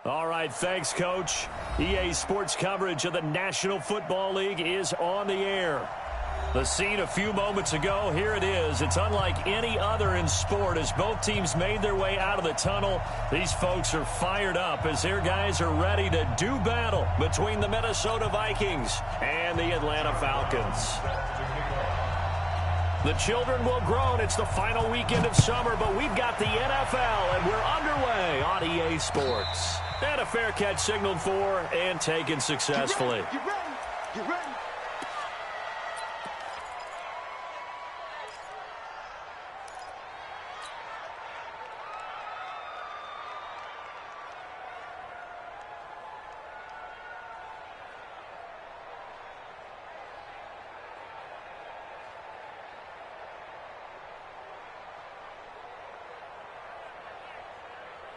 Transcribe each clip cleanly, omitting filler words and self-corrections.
All right, thanks, Coach. EA Sports coverage of the National Football League is on the air. The scene a few moments ago, here it is. It's unlike any other in sport as both teams made their way out of the tunnel. These folks are fired up as their guys are ready to do battle between the Minnesota Vikings and the Atlanta Falcons. The children will groan. It's the final weekend of summer, but we've got the NFL, and we're underway on EA Sports. And a fair catch signaled for and taken successfully. Get ready. Get ready.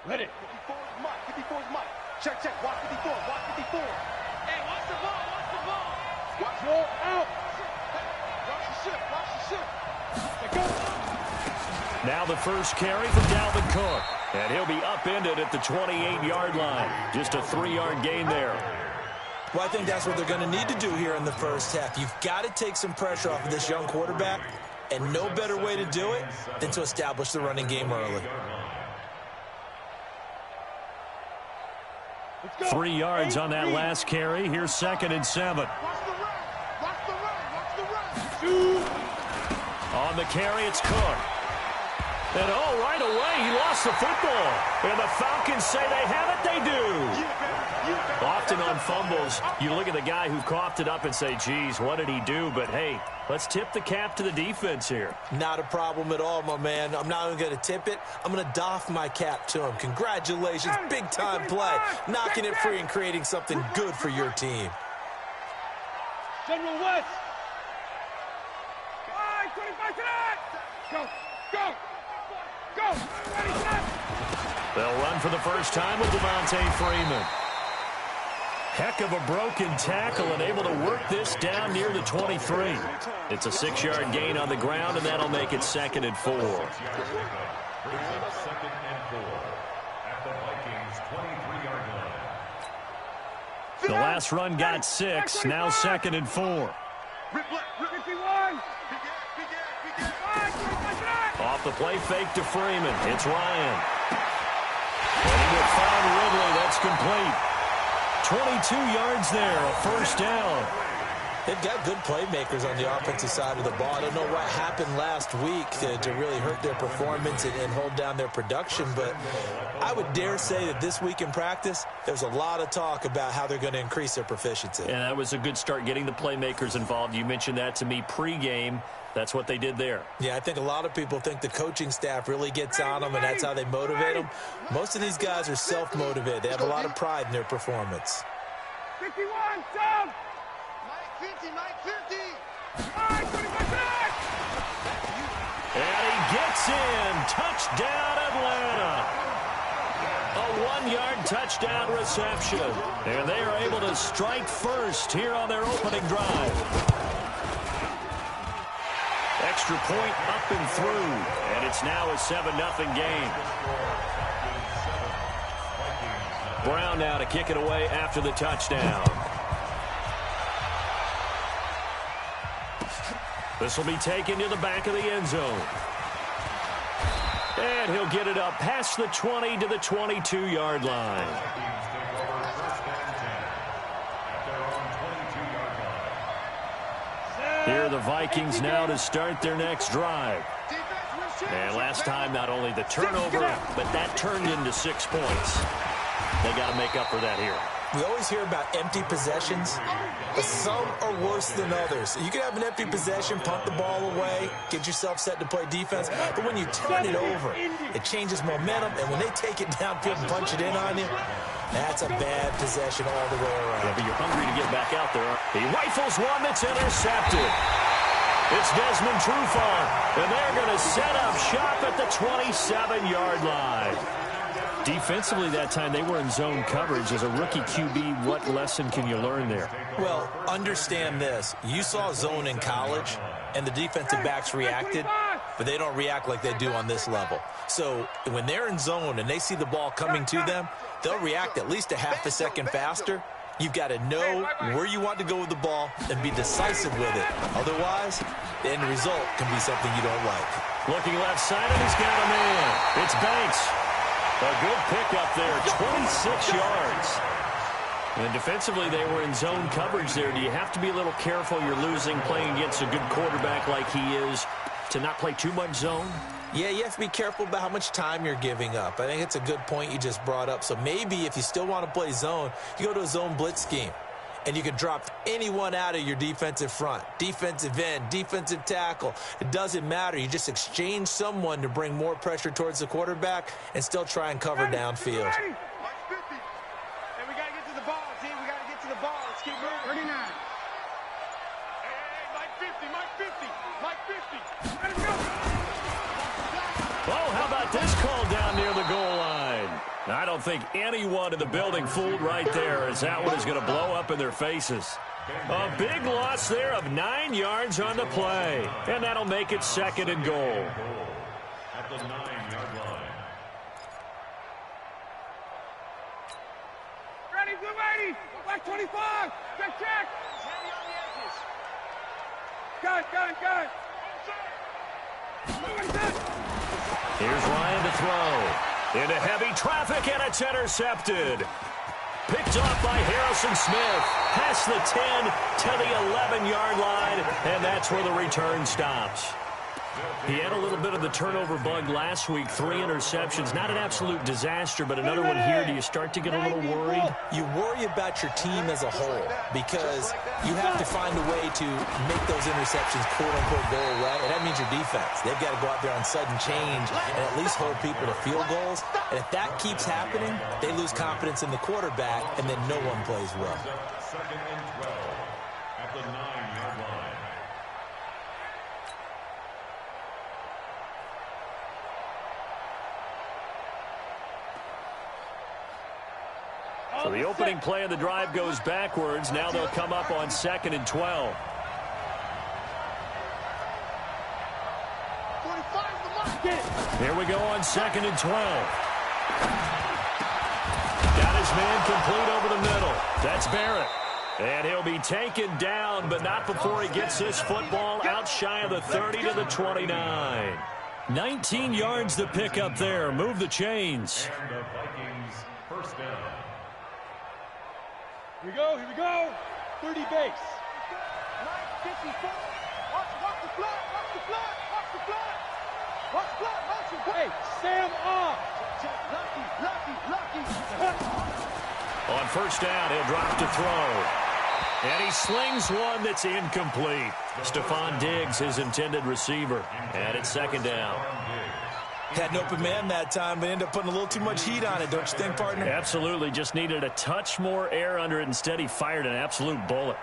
Ready. 54 is Mike. 54 is Mike. Check, check. Watch 54. Watch 54. Hey, watch the ball. Watch the ball. Watch roll out. Watch the ship. Watch the ship. Go. Now the first carry from Dalvin Cook. And he'll be upended at the 28-yard line. Just a 3-yard gain there. Well, I think that's what they're going to need to do here in the first half. You've got to take some pressure off of this young quarterback. And no better way to do it than to establish the running game early. 3 yards on that last carry. Here's 2nd and 7. Watch the run. Watch the run. Watch the run. On the carry, it's Cook. And, oh, right away, he lost the football. And the Falcons say they have it. They do. Often on fumbles, you look at the guy who coughed it up and say, geez, what did he do? But, hey, let's tip the cap to the defense here. Not a problem at all, my man. I'm not even going to tip it. I'm going to doff my cap to him. Congratulations, big-time play. Knocking it free and creating something good for your team. General West. 25 tonight. Go. Go. Go. Ready, set. They'll run for the first time with Devontae Freeman. Heck of a broken tackle and able to work this down near the 23. It's a 6-yard gain on the ground, and that'll make it 2nd and 4. The last run got 6, now 2nd and 4. Off the play fake to Freeman. It's Ryan. And he will find Ridley. That's complete. 22 yards there, a first down. They've got good playmakers on the offensive side of the ball. I don't know what happened last week to really hurt their performance and hold down their production, but I would dare say that this week in practice, there's a lot of talk about how they're going to increase their proficiency. And that was a good start getting the playmakers involved. You mentioned that to me pregame. That's what they did there. Yeah, I think a lot of people think the coaching staff really gets on them, and that's how they motivate them. Most of these guys are self-motivated. They have a lot of pride in their performance. 51, down. Mike 50, Mike 50. And he gets in. Touchdown, Atlanta. A 1-yard touchdown reception. And they are able to strike first here on their opening drive. Extra point up and through, and it's now a 7-0 game. Brown now to kick it away after the touchdown. This will be taken to the back of the end zone. And he'll get it up past the 20 to the 22-yard line. Here are the Vikings now to start their next drive. And last time, not only the turnover, but that turned into 6 points. They got to make up for that here. We always hear about empty possessions, but some are worse than others. You can have an empty possession, punt the ball away, get yourself set to play defense, but when you turn it over, it changes momentum, and when they take it downfield and punch it in on you, that's a bad possession all the way around. Yeah, but you're hungry to get back out there. He rifles one that's intercepted. It's Desmond Trufant, and they're going to set up shop at the 27-yard line. Defensively that time, they were in zone coverage. As a rookie QB, what lesson can you learn there? Well, understand this. You saw zone in college, and the defensive backs reacted. but they don't react like they do on this level. So when they're in zone and they see the ball coming to them, they'll react at least a half a second faster. You've got to know where you want to go with the ball and be decisive with it. Otherwise, the end result can be something you don't like. Looking left side, and he's got a man. It's Banks. A good pickup there, 26 yards. And defensively, they were in zone coverage there. Do you have to be a little careful? You're losing playing against a good quarterback like he is to not play too much zone? Yeah, you have to be careful about how much time you're giving up. I think it's a good point you just brought up. So maybe if you still want to play zone, you go to a zone blitz scheme. And you can drop anyone out of your defensive front, defensive end, defensive tackle. It doesn't matter. You just exchange someone to bring more pressure towards the quarterback and still try and cover downfield. Oh, how about this call down near the goal line? I don't think anyone in the building fooled right there, as that one is going to blow up in their faces. A big loss there of 9 yards on the play, and that'll make it 2nd and goal. At the 9-yard line. Ready, blue 80, black 25, check. Heavy on the edges. Got it. Here's Ryan to throw. Into heavy traffic, and it's intercepted. Picked off by Harrison Smith. Past the 10 to the 11-yard line, and that's where the return stops. He had a little bit of the turnover bug last week, 3 interceptions. Not an absolute disaster, but another one here. Do you start to get a little worried? You worry about your team as a whole because you have to find a way to make those interceptions quote-unquote go away, and that means your defense. They've got to go out there on sudden change and at least hold people to field goals. And if that keeps happening, they lose confidence in the quarterback, and then no one plays well. 2nd and 12 at the 9-yard line. So the opening play of the drive goes backwards. Now they'll come up on 2nd and 12. Here we go on 2nd and 12. Got his man complete over the middle. That's Barrett. And he'll be taken down, but not before he gets this football out shy of the 30 to the 29. 19 yards to pick up there. Move the chains. And the Vikings first down. Here we go. 30 base. 54. Watch the flat. Hey, Sam off. Lucky. On first down, he'll drop to throw. And he slings one that's incomplete. Stephon Diggs, his intended receiver. And it's 2nd down. Had an open man that time, but ended up putting a little too much heat on it, don't you think, partner? Absolutely. Just needed a touch more air under it. Instead, he fired an absolute bullet.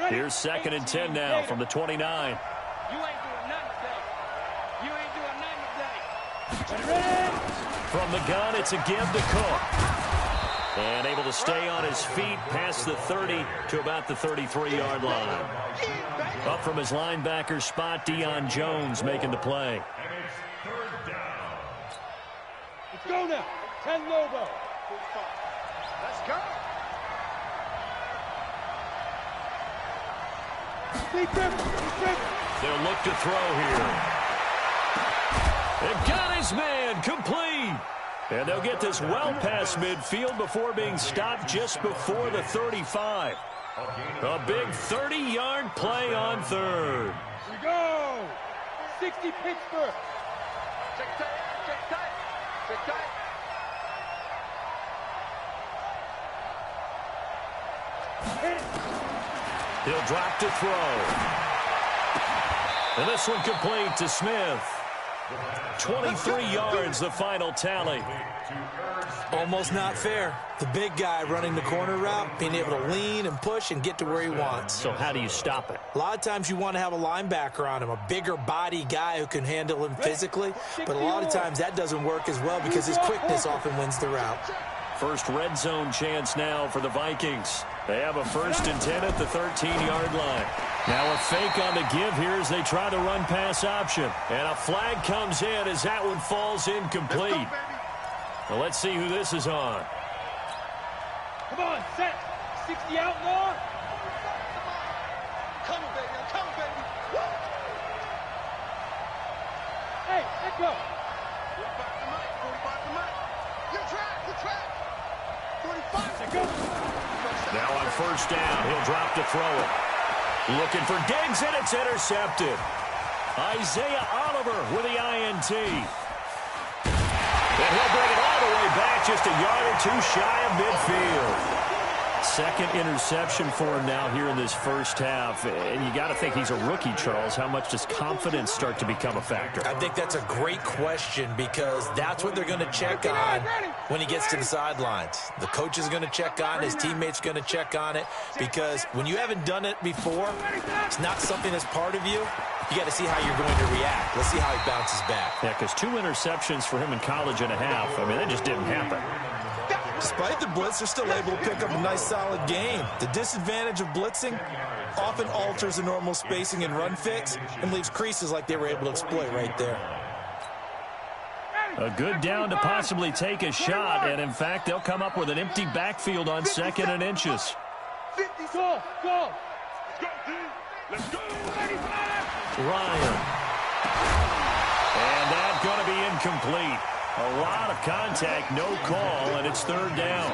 Here's 2nd and 10 now from the 29. You ain't doing nothing today. From the gun, it's a give to Cook. And able to stay on his feet past the 30 to about the 33-yard line. Up from his linebacker spot, Deion Jones making the play. And it's 3rd down. Let's go now. 10 Lobo. Let's go. They'll look to throw here. They've got his man complete. And they'll get this well past midfield before being stopped just before the 35. A big 30-yard play on 3rd. Here we go. 60 Pittsburgh. Check tight. He'll drop to throw. And this one complete to Smith. 23 yards, the final tally. Almost not fair. The big guy running the corner route, being able to lean and push and get to where he wants. So how do you stop it? A lot of times you want to have a linebacker on him, a bigger body guy who can handle him physically, but a lot of times that doesn't work as well because his quickness often wins the route. First red zone chance now for the Vikings. They have a 1st and 10 at the 13-yard line. Now a fake on the give here as they try the run-pass option. And a flag comes in as that one falls incomplete. Well, let's see who this is on. Come on, set. 60 out more. Come on, baby. Come on, baby. Woo! Hey, let go. 45 to Mike. 45 to Mike. Good track. 45 to go. Now on 1st down, he'll drop to throw it. Looking for Diggs, and it's intercepted. Isaiah Oliver with the INT. And he'll bring it all the way back, just a yard or two shy of midfield. Second interception for him now here in this first half. And you got to think he's a rookie, Charles. How much does confidence start to become a factor? I think that's a great question because that's what they're going to check on when he gets to the sidelines. The coach is going to check on it. His teammates are going to check on it because when you haven't done it before, it's not something that's part of you. You got to see how you're going to react. Let's see how he bounces back. Yeah, because 2 interceptions for him in college and a half. I mean, that just didn't happen. Despite the blitz, they're still able to pick up a nice, solid game. The disadvantage of blitzing often alters the normal spacing and run fits and leaves creases like they were able to exploit right there. A good down to possibly take a shot, and in fact, they'll come up with an empty backfield on 2nd and inches. Go. Let's go. Ryan. And that's going to be incomplete. A lot of contact, no call, and it's 3rd down.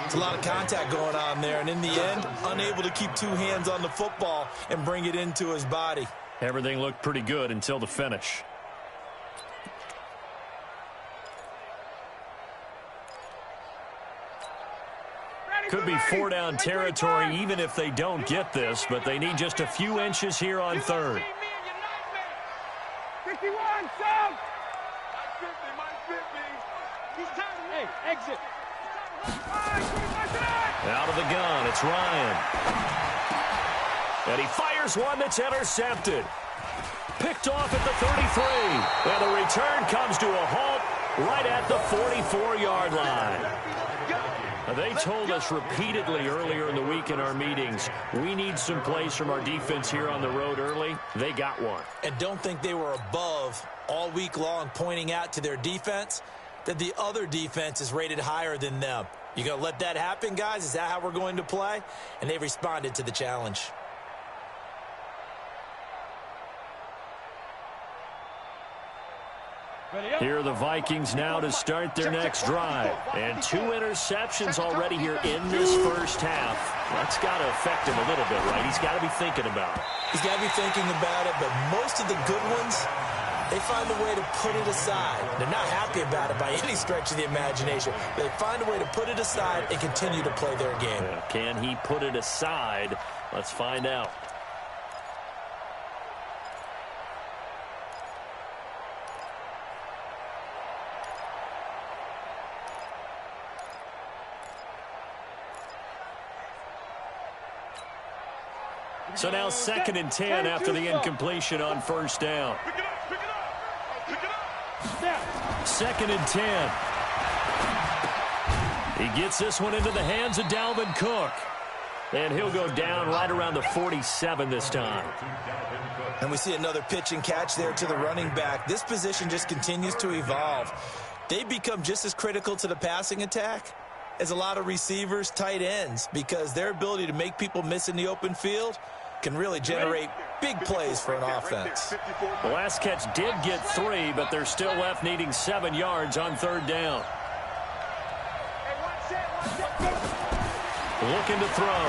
It's a lot of contact going on there, and in the end, unable to keep 2 hands on the football and bring it into his body. Everything looked pretty good until the finish. Could be 4-down territory even if they don't get this, but they need just a few inches here on 3rd. 51, Sam! Hey, exit. Out of the gun, it's Ryan. And he fires one that's intercepted. Picked off at the 33. And the return comes to a halt right at the 44-yard line. They told us repeatedly earlier in the week in our meetings, we need some plays from our defense here on the road early. They got one. And don't think they were above all week long pointing out to their defense that the other defense is rated higher than them. You going to let that happen, guys? Is that how we're going to play? And they responded to the challenge. Here are the Vikings now to start their next drive. And 2 interceptions already here in this first half. That's got to affect him a little bit, right? He's got to be thinking about it. He's got to be thinking about it, but most of the good ones, they find a way to put it aside. They're not happy about it by any stretch of the imagination. They find a way to put it aside and continue to play their game. Yeah, can he put it aside? Let's find out. So now 2nd and 10 after the incompletion on 1st down. Pick it up. 2nd and 10. He gets this one into the hands of Dalvin Cook. And he'll go down right around the 47 this time. And we see another pitch and catch there to the running back. This position just continues to evolve. They become just as critical to the passing attack as a lot of receivers, tight ends, because their ability to make people miss in the open field can really generate big plays for an offense. The last catch did get 3, but they're still left needing 7 yards on 3rd down. Looking to throw.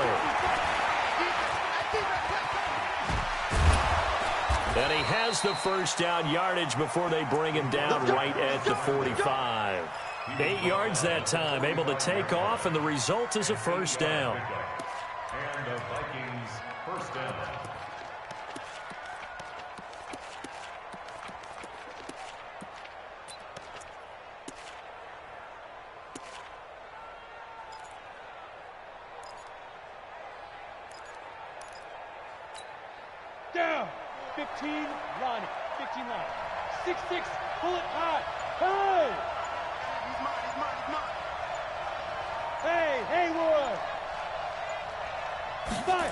And he has the 1st down yardage before they bring him down right at the 45. 8 yards that time, able to take off, and the result is a 1st down. And the Vikings 1st down. Down. 15, Lonnie. 15 line. 6-6, pull it high. Hey! He's mine. Hey, Haywood. Five.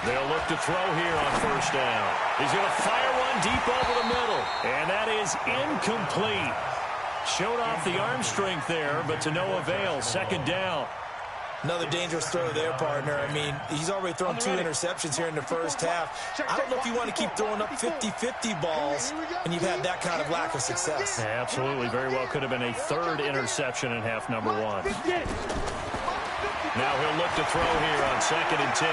They'll look to throw here on first down. He's going to fire one deep over the middle. And that is incomplete. Showed off the arm strength there, but to no avail. Second down. Another dangerous throw there, partner. I mean, he's already thrown 2 interceptions here in the first half. I don't know if you want to keep throwing up 50-50 balls when you've had that kind of lack of success. Yeah, absolutely. Very well could have been a third interception in half number 1. Now he'll look to throw here on 2nd and 10.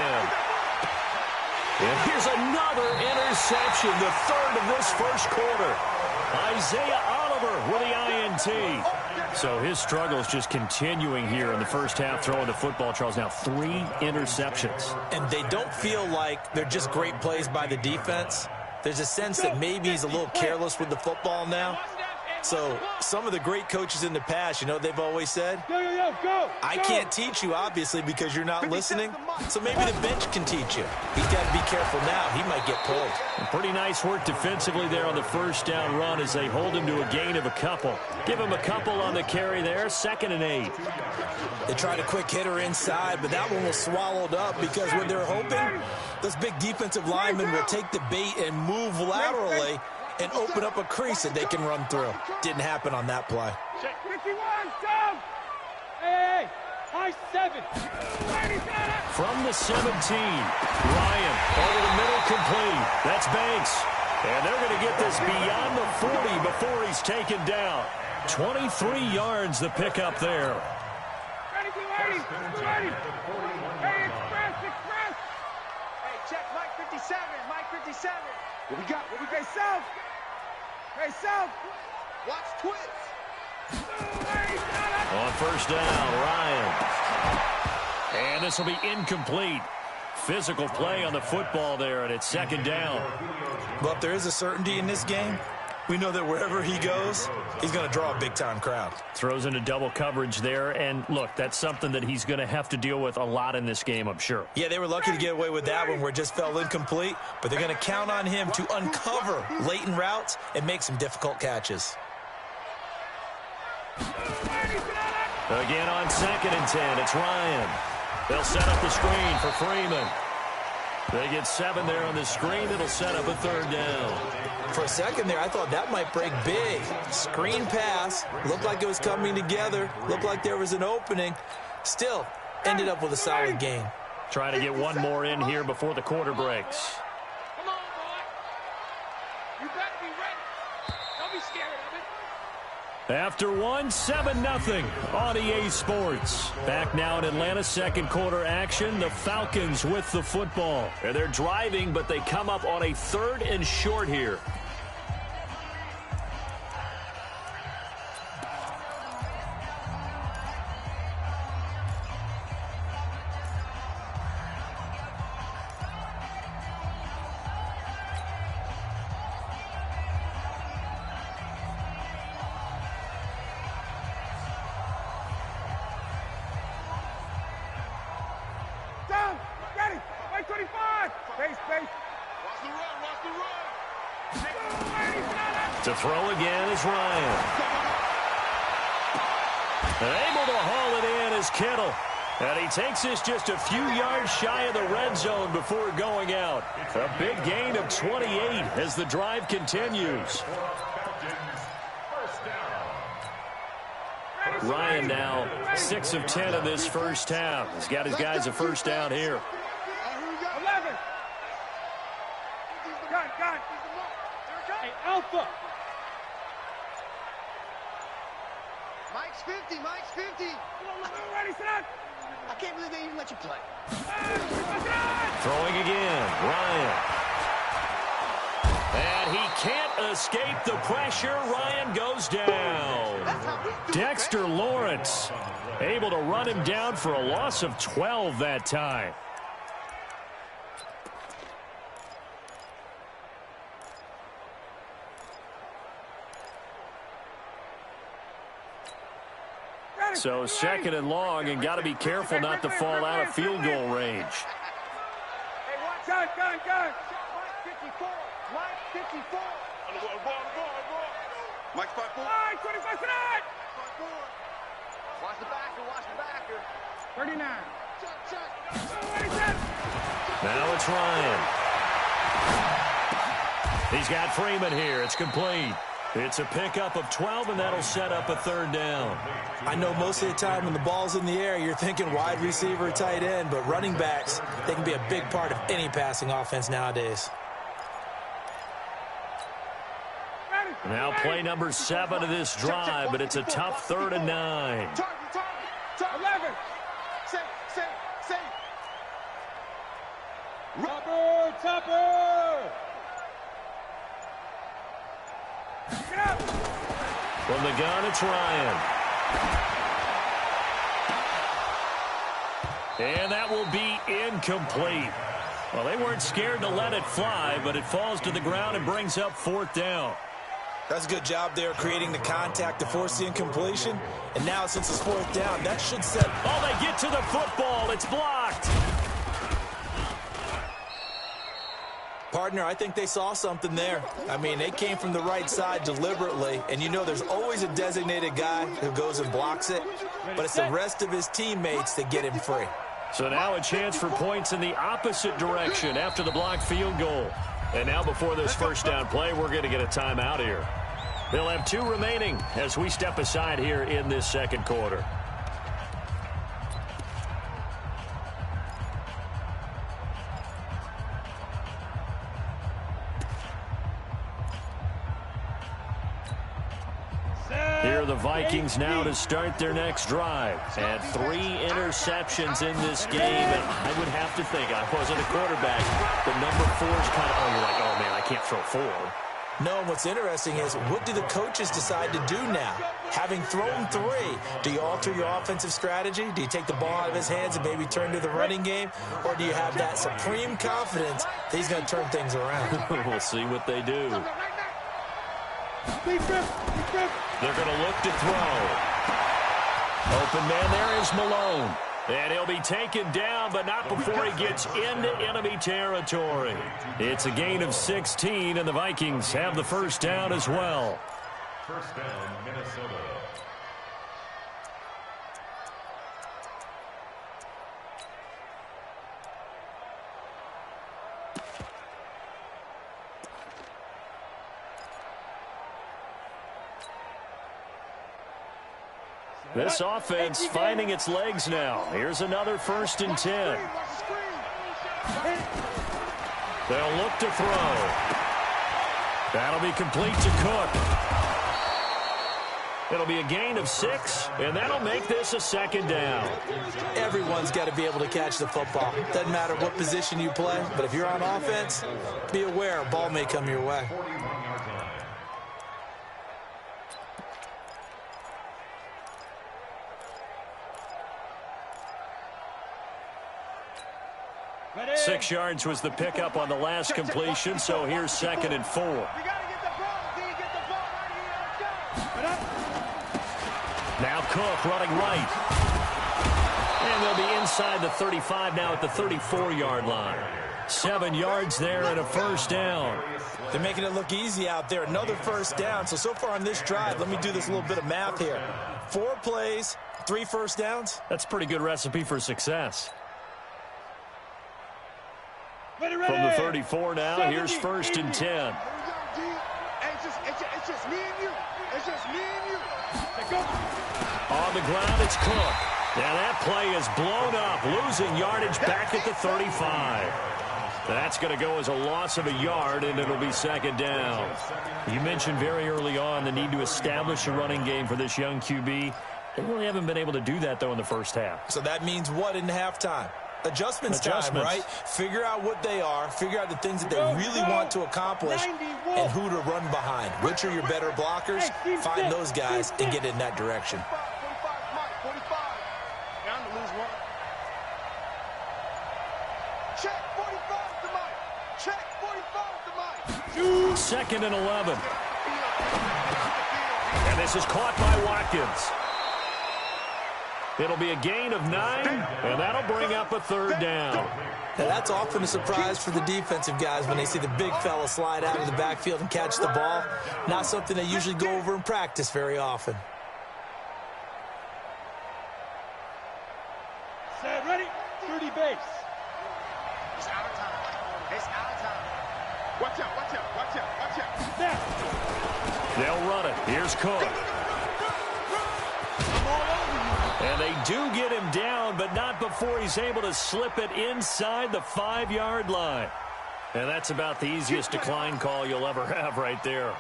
And here's another interception, the third of this first quarter. Isaiah Oliver with the INT. So his struggle is just continuing here in the first half, throwing the football, Charles. Now 3 interceptions. And they don't feel like they're just great plays by the defense. There's a sense that maybe he's a little careless with the football now. So some of the great coaches in the past, you know, they've always said, I can't teach you, obviously, because you're not listening. So maybe the bench can teach you. He's got to be careful now. He might get pulled. And pretty nice work defensively there on the first down run as they hold him to a gain of a couple. Give him a couple on the carry there, 2nd and 8. They tried a quick hitter inside, but that one was swallowed up because when they're hoping, those big defensive linemen will take the bait and move laterally and open up a crease that they can run through. Didn't happen on that play. 51, down. Hey, high 7. From the 17, Ryan over the middle, complete. That's Banks. And they're going to get this beyond the 40 before he's taken down. 23 yards the pickup there. Ready. Hey, express. Hey, check Mike 57. Mike 57. What we got? Hey, South. Watch twist. On first down, Ryan. And this will be incomplete. Physical play on the football there, and it's 2nd down. Well, if there is a certainty in this game, we know that wherever he goes, he's going to draw a big-time crowd. Throws into double coverage there, and look, that's something that he's going to have to deal with a lot in this game, I'm sure. Yeah, they were lucky to get away with that one where it just fell incomplete, but they're going to count on him to uncover latent routes and make some difficult catches. Again on 2nd and 10, it's Ryan. They'll set up the screen for Freeman. They get 7 there on the screen. It'll set up a 3rd down. For a second there, I thought that might break big. Screen pass. Looked like it was coming together. Looked like there was an opening. Still, ended up with a solid gain. Trying to get one more in here before the quarter breaks. Come on, boy. You better be ready. Don't be scared of it. After 7-0 on EA Sports. Back now in Atlanta, second quarter action. The Falcons with the football. And they're driving, but they come up on a 3rd and short here. To throw again is Ryan. And able to haul it in is Kittle. And he takes this just a few yards shy of the red zone before going out. A big gain of 28 as the drive continues. Ryan now 6 of 10 in this first half. He's got his guys a first down here. 11. Got. Hey, Alpha. Mike's 50. Mike's 50. Ready, set. I can't believe they even let you play. Throwing again, Ryan. And he can't escape the pressure. Ryan goes down. Dexter Lawrence able to run him down for a loss of 12 that time. So 2nd and long, and got to be careful not to fall out of field goal range. Hey, watch out, gun. Mike 54. Mike 54. Ball. Mike's 5'4". Mike 25 tonight. 5'4". Watch the backer, watch the backer. 39. Now it's Ryan. He's got Freeman here. It's complete. It's a pickup of 12, and that'll set up a third down. I know most of the time when the ball's in the air, you're thinking wide receiver, tight end, but running backs, they can be a big part of any passing offense nowadays. Now play number 7 of this drive, but it's a tough 3rd and 9. 11. Say. Topper. From the gun, it's Ryan. And that will be incomplete. Well, they weren't scared to let it fly, but it falls to the ground and brings up 4th down. That's a good job there creating the contact to force the incompletion. And now since it's 4th down, that should set. Oh, they get to the football. It's blocked. Partner, I think they saw something there. I mean, they came from the right side deliberately, and you know there's always a designated guy who goes and blocks it, but it's the rest of his teammates that get him free. So now a chance for points in the opposite direction after the blocked field goal. And now before this first down play, we're going to get a timeout here. They'll have 2 remaining as we step aside here in this second quarter. Here are the Vikings now to start their next drive. And 3 interceptions in this game. And I would have to think, I wasn't a quarterback, but number 4 is kind of, you're like, oh, man, I can't throw 4. No, and what's interesting is what do the coaches decide to do now? Having thrown 3, do you alter your offensive strategy? Do you take the ball out of his hands and maybe turn to the running game? Or do you have that supreme confidence that he's going to turn things around? We'll see what they do. They're going to look to throw. Open man there is Malone. And he'll be taken down, but not before he gets into enemy territory. It's a gain of 16, and the Vikings have the first down as well. First down, Minnesota. This offense finding its legs now. Here's another 1st and 10. They'll look to throw. That'll be complete to Cook. It'll be a gain of 6, and that'll make this a 2nd down. Everyone's got to be able to catch the football. Doesn't matter what position you play, but if you're on offense, be aware a ball may come your way. 6 yards was the pickup on the last completion, so here's 2nd and 4. Now Cook running right. And they'll be inside the 35 now at the 34-yard line. 7 yards there and a 1st down. They're making it look easy out there. Another 1st down. So far on this drive, let me do this little bit of math here. 4 plays, 3 1st downs. That's a pretty good recipe for success. From the 34 now, here's 1st and 10. It's just me and you. It's just me and you. On the ground, it's Cook. Now that play is blown up, losing yardage back at the 35. That's going to go as a loss of a yard, and it'll be 2nd down. You mentioned very early on the need to establish a running game for this young QB. They really haven't been able to do that, though, in the first half. So that means what in halftime? Adjustments time, right? Figure out what they are, figure out the things that they really want to accomplish, and who to run behind. Which are your better blockers? Find those guys and get in that direction. 45. Down to lose 1. Check 45 to Mike. Check 45 to Mike. 2nd and 11. And this is caught by Watkins. It'll be a gain of 9, and that'll bring up a 3rd down. Now that's often a surprise for the defensive guys when they see the big fella slide out of the backfield and catch the ball. Not something they usually go over in practice very often. They'll run it. Here's Cook. And they do get him down, but not before he's able to slip it inside the 5-yard line. And that's about the easiest decline call you'll ever have right there.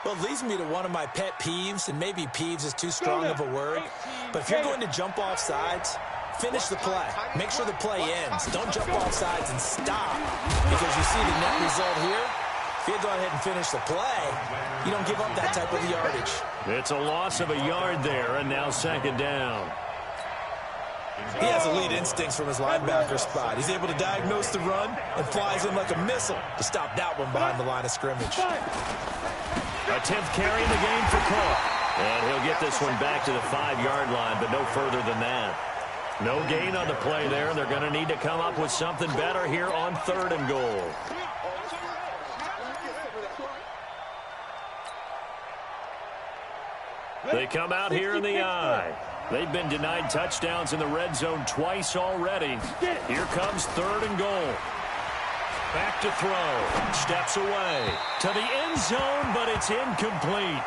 Well, it leads me to one of my pet peeves, and maybe peeves is too strong of a word. But if you're going to jump off sides, finish the play. Make sure the play ends. Don't jump off sides and stop, because you see the net result here. If you go ahead and finish the play, you don't give up that type of yardage. It's a loss of a yard there, and now second down. He has elite instincts from his linebacker spot. He's able to diagnose the run and flies in like a missile to stop that one behind the line of scrimmage. A 10th carry in the game for Cook. And he'll get this one back to the 5-yard line, but no further than that. No gain on the play there. They're going to need to come up with something better here on 3rd and goal. They come out here in the I. They've been denied touchdowns in the red zone twice already. Here comes 3rd and goal. Back to throw. Steps away to the end zone, but it's incomplete.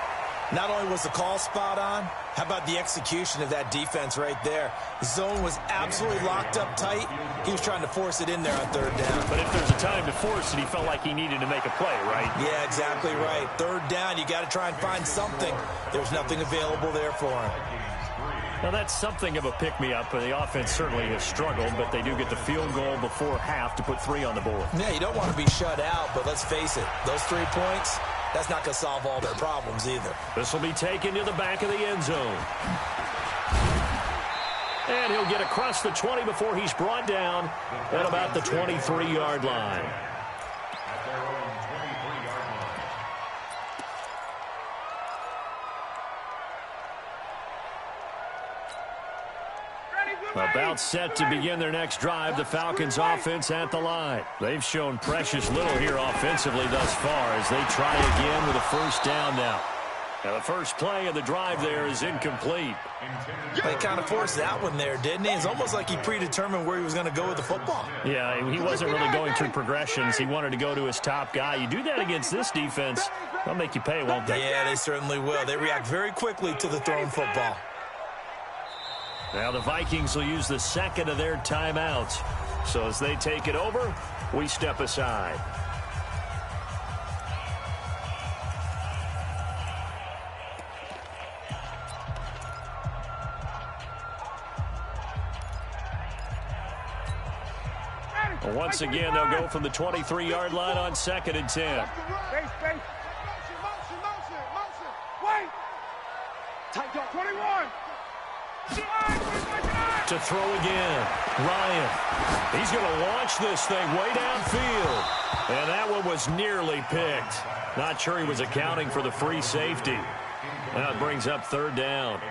Not only was the call spot on, how about the execution of that defense right there? The zone was absolutely locked up tight. He was trying to force it in there on 3rd down. But if there's a time to force it, he felt like he needed to make a play, right? Yeah, exactly right. 3rd down, you got to try and find something. There's nothing available there for him. Now, that's something of a pick-me-up. The offense certainly has struggled, but they do get the field goal before half to put 3 on the board. Yeah, you don't want to be shut out, but let's face it, those 3 points, that's not going to solve all their problems either. This will be taken to the back of the end zone. And he'll get across the 20 before he's brought down at about the 23-yard line. About set to begin their next drive, the Falcons offense at the line. They've shown precious little here offensively thus far as they try again with a 1st down now. And the first play of the drive there is incomplete. They kind of forced that one there, didn't he? It's almost like he predetermined where he was going to go with the football. Yeah, he wasn't really going through progressions. He wanted to go to his top guy. You do that against this defense, they'll make you pay, won't they? Yeah, they certainly will. They react very quickly to the thrown football. Now the Vikings will use the 2nd of their timeouts. So as they take it over, we step aside. Well, once again, they'll go from the 23-yard line on 2nd and 10. Motion. Wait. Tight dog. 21. To throw again. Ryan. He's going to launch this thing way downfield. And that one was nearly picked. Not sure he was accounting for the free safety. Now it brings up 3rd down.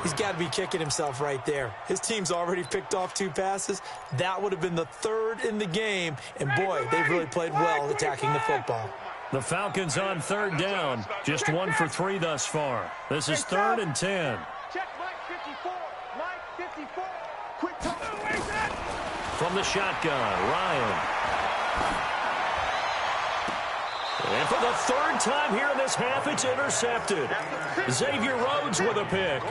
He's got to be kicking himself right there. His team's already picked off 2 passes. That would have been the 3rd in the game. And, boy, they've really played well attacking the football. The Falcons on 3rd down. Just 1 for 3 thus far. This is 3rd and 10. Check Mike 54. Mike 54. Quick touch. From the shotgun, Ryan. And for the 3rd time here in this half, it's intercepted. Xavier Rhodes with a pick.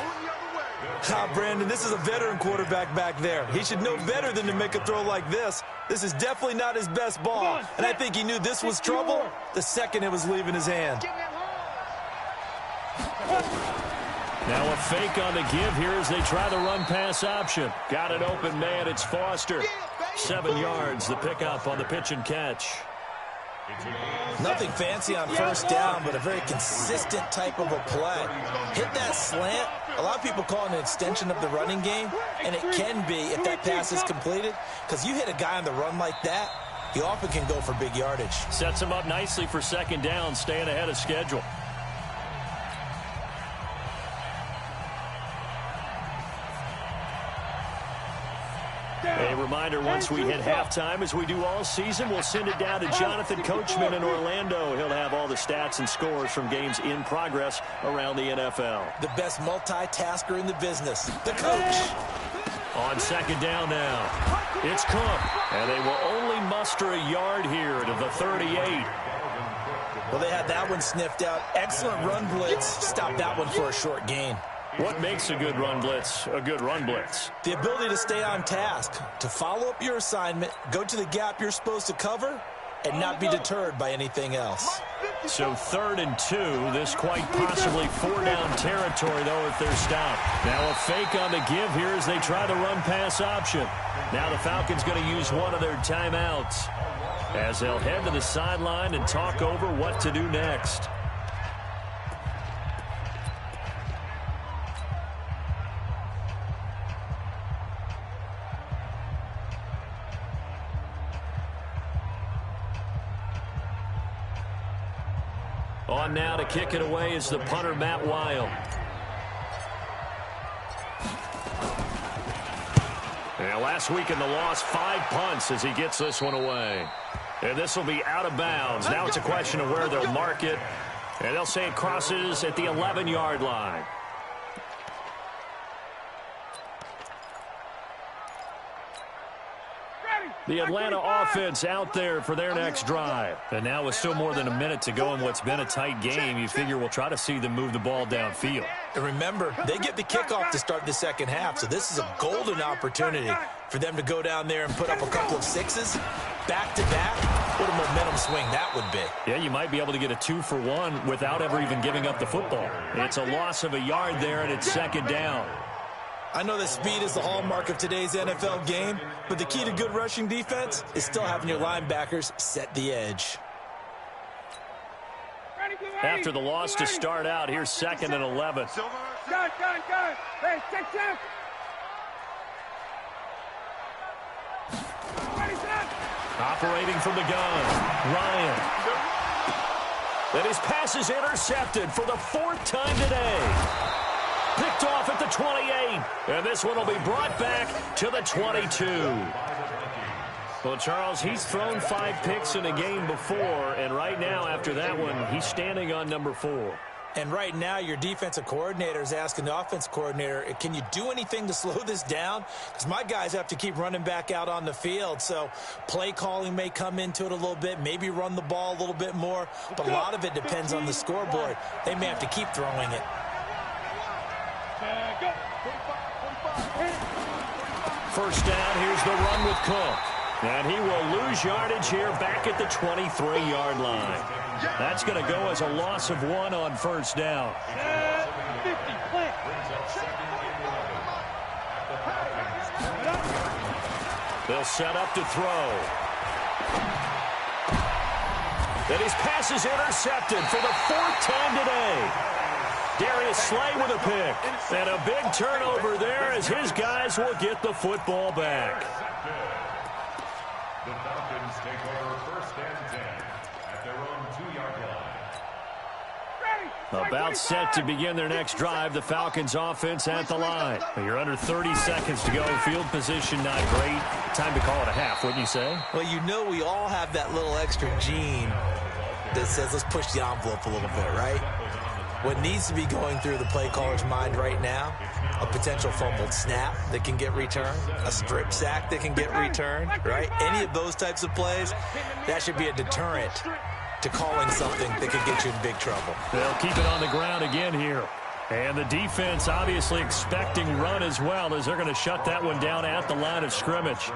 Brandon, this is a veteran quarterback back there. He should know better than to make a throw like this. This is definitely not his best ball. And I think he knew this was trouble the second it was leaving his hand. Now a fake on the give here as they try the run-pass option. Got an open man. It's Foster. 7 yards, the pickup on the pitch and catch. Nothing fancy on 1st down, but a very consistent type of a play. Hit that slant. A lot of people call it an extension of the running game, and it can be if that pass is completed, because you hit a guy on the run like that, he often can go for big yardage. Sets him up nicely for 2nd down, staying ahead of schedule. A reminder, once we hit halftime, as we do all season, we'll send it down to Jonathan Coachman in Orlando. He'll have all the stats and scores from games in progress around the NFL. The best multitasker in the business, the coach. On 2nd down now, it's Cook, and they will only muster a yard here to the 38. Well, they had that one sniffed out. Excellent run blitz. Stopped that one for a short gain. What makes a good run blitz a good run blitz? The ability to stay on task, to follow up your assignment, go to the gap you're supposed to cover, and not be deterred by anything else. So 3rd and 2, this quite possibly 4-down territory, though, if they're stopped. Now a fake on the give here as they try the run-pass option. Now the Falcons going to use one of their timeouts as they'll head to the sideline and talk over what to do next. On now to kick it away is the punter, Matt Wild. And last week in the loss, 5 punts as he gets this one away. And this will be out of bounds. Now it's a question of where they'll mark it. And they'll say it crosses at the 11-yard line. The Atlanta offense out there for their next drive. And now with still more than a minute to go in what's been a tight game, you figure we'll try to see them move the ball downfield. And remember, they get the kickoff to start the second half, so this is a golden opportunity for them to go down there and put up a couple of sixes back-to-back. What a momentum swing that would be. Yeah, you might be able to get a 2-for-1 without ever even giving up the football. It's a loss of a yard there, and it's second down. I know that speed is the hallmark of today's NFL game, but the key to good rushing defense is still having your linebackers set the edge. After the loss to start out, here's 2nd and 11. Gun. Hey, check. Operating from the gun, Ryan. And his pass is intercepted for the 4th time today. Picked off at the 28. And this one will be brought back to the 22. Well, Charles, he's thrown 5 picks in a game before, and right now, after that one, he's standing on number 4. And right now, your defensive coordinator is asking the offense coordinator, can you do anything to slow this down? Because my guys have to keep running back out on the field, so play calling may come into it a little bit, maybe run the ball a little bit more, but a lot of it depends on the scoreboard. They may have to keep throwing it. First down, here's the run with Cook. And he will lose yardage here back at the 23-yard line. That's going to go as a loss of 1 on first down. They'll set up to throw. And his pass is intercepted for the 4th time today. Darius Slay with a pick. And a big turnover there as his guys will get the football back. The Falcons take over 1st and 10 at their own 2-yard line. About set to begin their next drive, the Falcons offense at the line. You're under 30 seconds to go. Field position not great. Time to call it a half, wouldn't you say? Well, you know we all have that little extra gene that says let's push the envelope a little bit, right? What needs to be going through the play caller's mind right now, a potential fumbled snap that can get returned, a strip sack that can get returned, right? Any of those types of plays, that should be a deterrent to calling something that could get you in big trouble. They'll keep it on the ground again here. And the defense obviously expecting run as well as they're going to shut that one down at the line of scrimmage.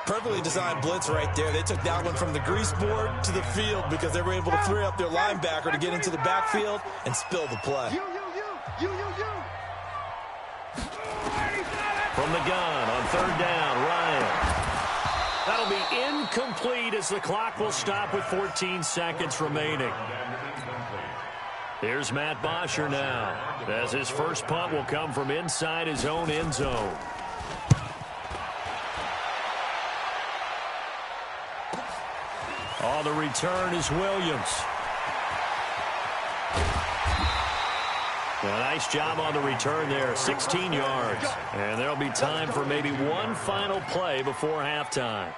Perfectly designed blitz right there. They took that one from the grease board to the field because they were able to free up their linebacker to get into the backfield and spill the play. From the gun on 3rd down, Ryan. That'll be incomplete as the clock will stop with 14 seconds remaining. Here's Matt Bosher now as his first punt will come from inside his own end zone. On the return is Williams. A nice job on the return there, 16 yards. And there'll be time for maybe one final play before halftime.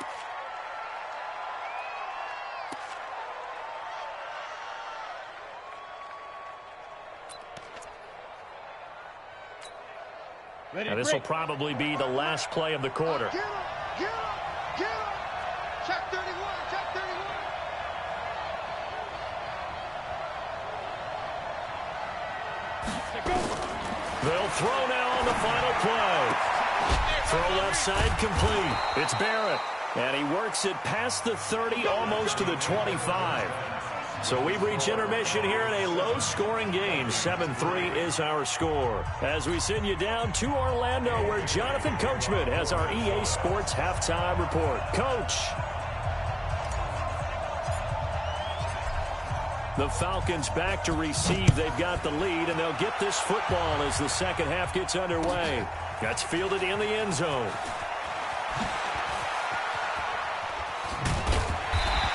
And this will probably be the last play of the quarter. Get up. Check 31. They'll throw now on the final play. Throw left side complete. It's Barrett. And he works it past the 30, almost to the 25. So we've reached intermission here in a low-scoring game. 7-3 is our score. As we send you down to Orlando, where Jonathan Coachman has our EA Sports halftime report. Coach. The Falcons back to receive. They've got the lead, and they'll get this football as the second half gets underway. That's fielded in the end zone.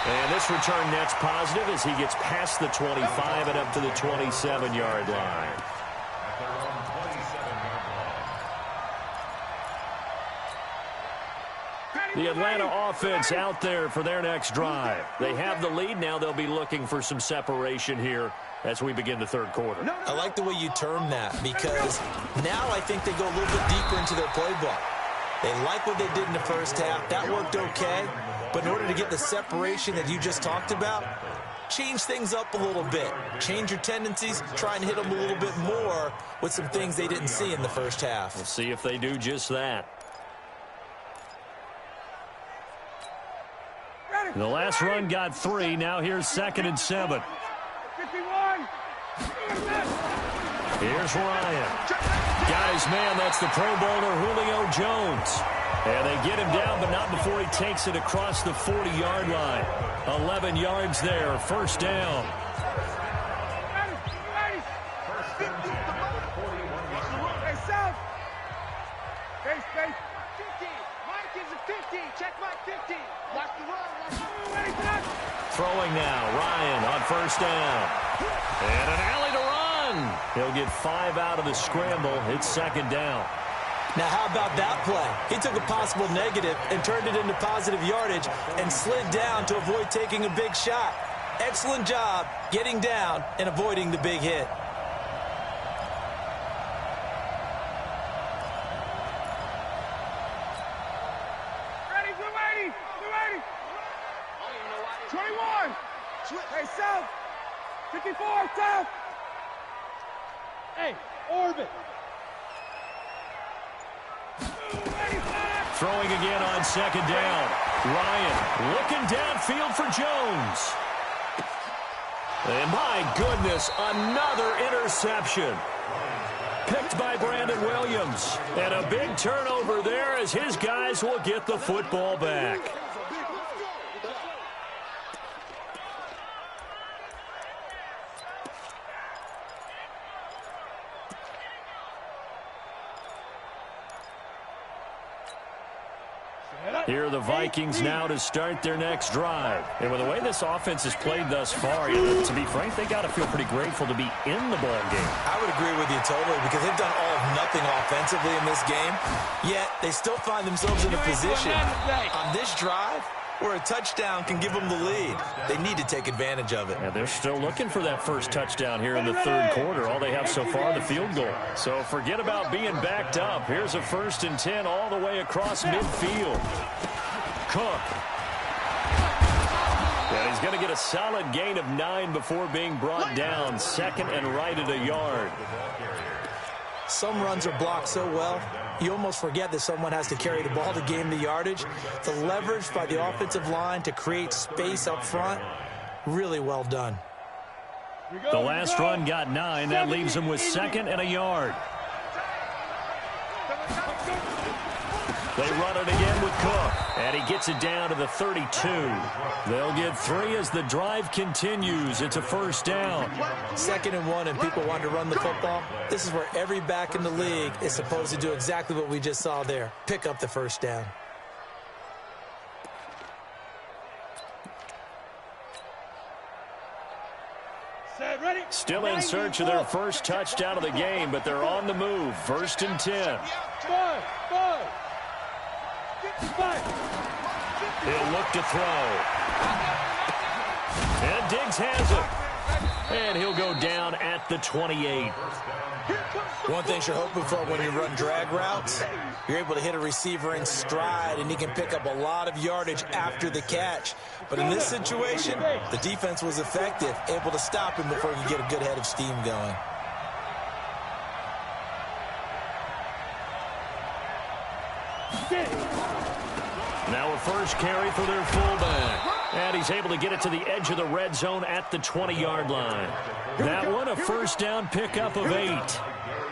And this return net's positive as he gets past the 25 and up to the 27-yard line. The Atlanta offense out there for their next drive. They have the lead. Now they'll be looking for some separation here as we begin the third quarter. I like the way you term that, because now I think they go a little bit deeper into their playbook. They like what they did in the first half. That worked okay. But in order to get the separation that you just talked about, change things up a little bit. Change your tendencies. Try and hit them a little bit more with some things they didn't see in the first half. We'll see if they do just that. The last run got 3. Now here's 2nd and 7. 51. Here's Ryan. Guys, man, that's the Pro Bowler Julio Jones. And they get him down, but not before he takes it across the 40-yard line. 11 yards there, first down. Hey, South. Face. 50. Mike is a 50. Check Mike 50. Watch the run. Throwing now, Ryan on first down. And an alley to run. He'll get 5 out of the scramble. It's 2nd down. Now, how about that play? He took a possible negative and turned it into positive yardage and slid down to avoid taking a big shot. Excellent job getting down and avoiding the big hit. Ready, 280. 21. Hey, South. 54, South. Hey, orbit. Throwing again on 2nd down. Ryan looking downfield for Jones. And my goodness, another interception. Picked by Brandon Williams. And a big turnover there as his guys will get the football back. Here are the Vikings now to start their next drive. And with the way this offense has played thus far, to be frank, they got to feel pretty grateful to be in the ball game. I would agree with you totally, because they've done all of nothing offensively in this game, yet they still find themselves in a position on this drive where a touchdown can give them the lead. They need to take advantage of it. And they're still looking for that first touchdown here in the third quarter. All they have so far, the field goal. So forget about being backed up. Here's a 1st and 10 all the way across midfield. Cook. And he's going to get a solid gain of 9 before being brought down. 2nd and right at a yard. Some runs are blocked so well, you almost forget that someone has to carry the ball to gain the yardage. The leverage by the offensive line to create space up front, really well done. The last run got 9. That leaves him with 2nd and a yard. They run it again with Cook, and he gets it down to the 32. They'll get 3 as the drive continues. It's a first down. 2nd and 1, and people want to run the football. This is where every back in the league is supposed to do exactly what we just saw there. Pick up the first down. Still in search of their first touchdown of the game, but they're on the move. 1st and 10. He'll look to throw. And Diggs has it. And he'll go down at the 28. One thing you're hoping for when you run drag routes, you're able to hit a receiver in stride, and he can pick up a lot of yardage after the catch. But in this situation, the defense was effective, able to stop him before he could get a good head of steam going. Now a first carry for their fullback. And he's able to get it to the edge of the red zone at the 20-yard line. That one, a first down pickup of 8.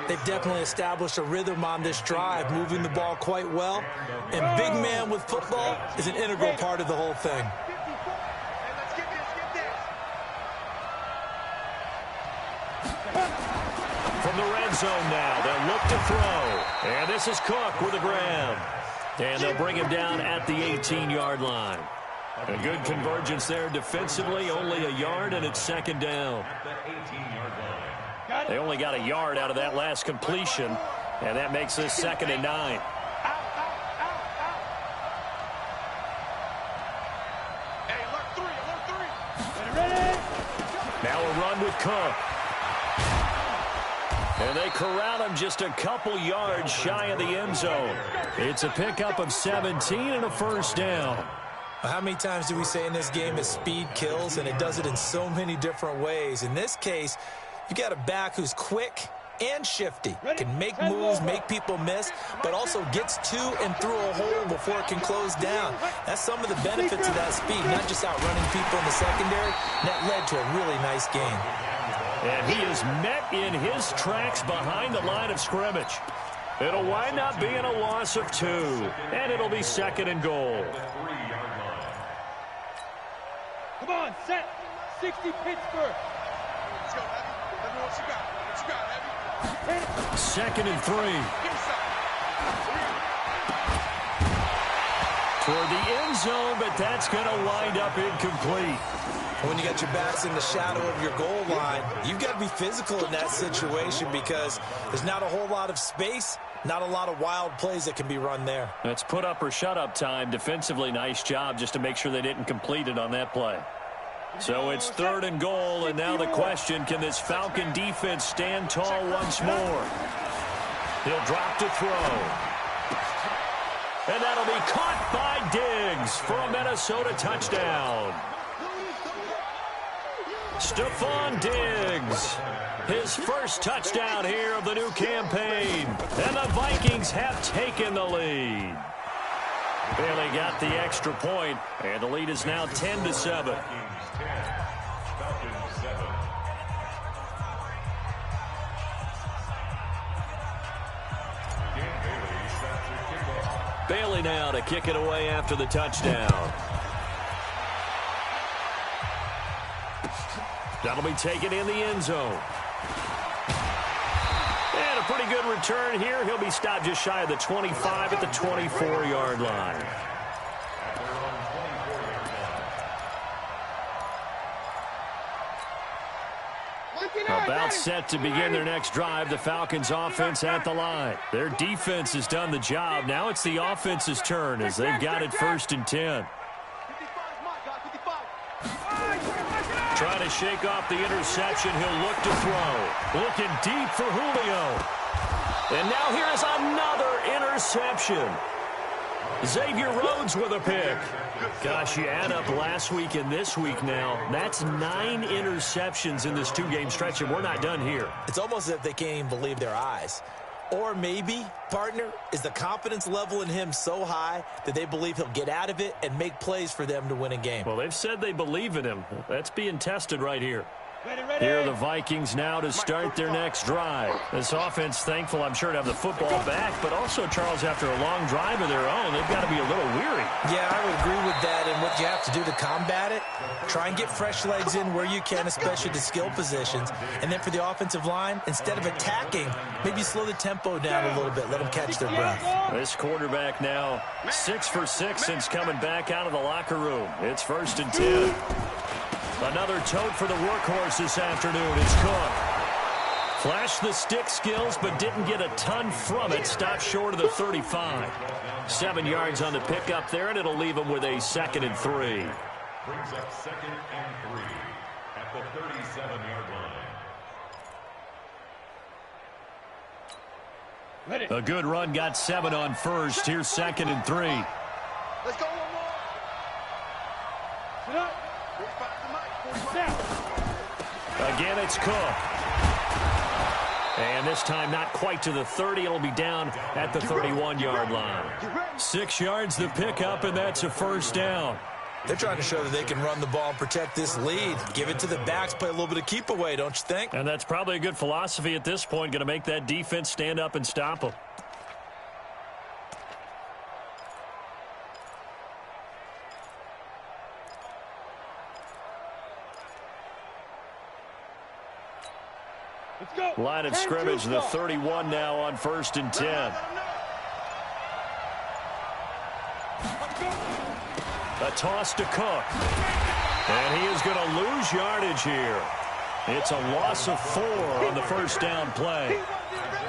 They've definitely established a rhythm on this drive, moving the ball quite well. And big man with football is an integral part of the whole thing. From the red zone now, they'll look to throw. And this is Cook with a grab. And they'll bring him down at the 18-yard line. A good convergence there defensively, only a yard, and it's second down. They only got a yard out of that last completion, and that makes this 2nd and 9. Now a run with Cook. And they corral him just a couple yards shy of the end zone. It's a pickup of 17 and a first down. How many times do we say in this game that speed kills, and it does it in so many different ways? In this case, you got a back who's quick and shifty, can make moves, make people miss, but also gets to and through a hole before it can close down. That's some of the benefits of that speed, not just outrunning people in the secondary. That led to a really nice game. And he is met in his tracks behind the line of scrimmage. It'll wind up being a loss of 2, and it'll be 2nd and goal. Come on, set. 60 Pittsburgh. Let's go, Heavy. Let me know what you got. What you got, Heavy? 2nd and 3. Toward the end zone, but that's going to wind up incomplete. When you got your backs in the shadow of your goal line, you've got to be physical in that situation because there's not a whole lot of space, not a lot of wild plays that can be run there. That's put up or shut up time. Defensively, nice job just to make sure they didn't complete it on that play. So it's 3rd and goal, and now the question, can this Falcon defense stand tall once more? He'll drop to throw. And that'll be caught by Diggs for a Minnesota touchdown. Stephon Diggs, his first touchdown here of the new campaign. And the Vikings have taken the lead. Bailey got the extra point, and the lead is now 10-7. Bailey now to kick it away after the touchdown. That'll be taken in the end zone. And a pretty good return here. He'll be stopped just shy of the 25 at the 24-yard line. About set to begin their next drive. The Falcons offense at the line. Their defense has done the job. Now it's the offense's turn as they've got it 1st and 10. Trying to shake off the interception. He'll look to throw. Looking deep for Julio. And now here is another interception. Xavier Rhodes with a pick. Gosh, you add up last week and this week now. That's 9 interceptions in this 2-game stretch, and we're not done here. It's almost as if they can't even believe their eyes. Or maybe, partner, is the confidence level in him so high that they believe he'll get out of it and make plays for them to win a game. Well, they've said they believe in him. That's being tested right here. Ready. Here are the Vikings now to start their next drive. This offense, thankful, I'm sure, to have the football back, but also, Charles, after a long drive of their own, they've got to be a little weary. Yeah, I would agree with that, and what you have to do to combat it, try and get fresh legs in where you can, especially the skill positions, and then for the offensive line, instead of attacking, maybe slow the tempo down a little bit, let them catch their breath. This quarterback now 6 for 6 since coming back out of the locker room. It's 1st and 10. Another tote for the workhorse this afternoon. It's Cook. Flashed the stick skills, but didn't get a ton from it. Stopped short of the 35. 7 yards on the pickup there, and it'll leave him with a 2nd and 3. Brings up 2nd and 3 at the 37-yard line. A good run, got 7 on first. Here's 2nd and 3. Let's go one more. Sit up. 45 to Mike. 45. Again, it's Cook. And this time not quite to the 30. It'll be down at the 31-yard line. 6 yards the pickup, and that's a first down. They're trying to show that they can run the ball and protect this lead. Give it to the backs, play a little bit of keep away, don't you think? And that's probably a good philosophy at this point, going to make that defense stand up and stop them. Line of scrimmage, the 31 now on 1st and 10. A toss to Cook. And he is going to lose yardage here. It's a loss of 4 on the first down play.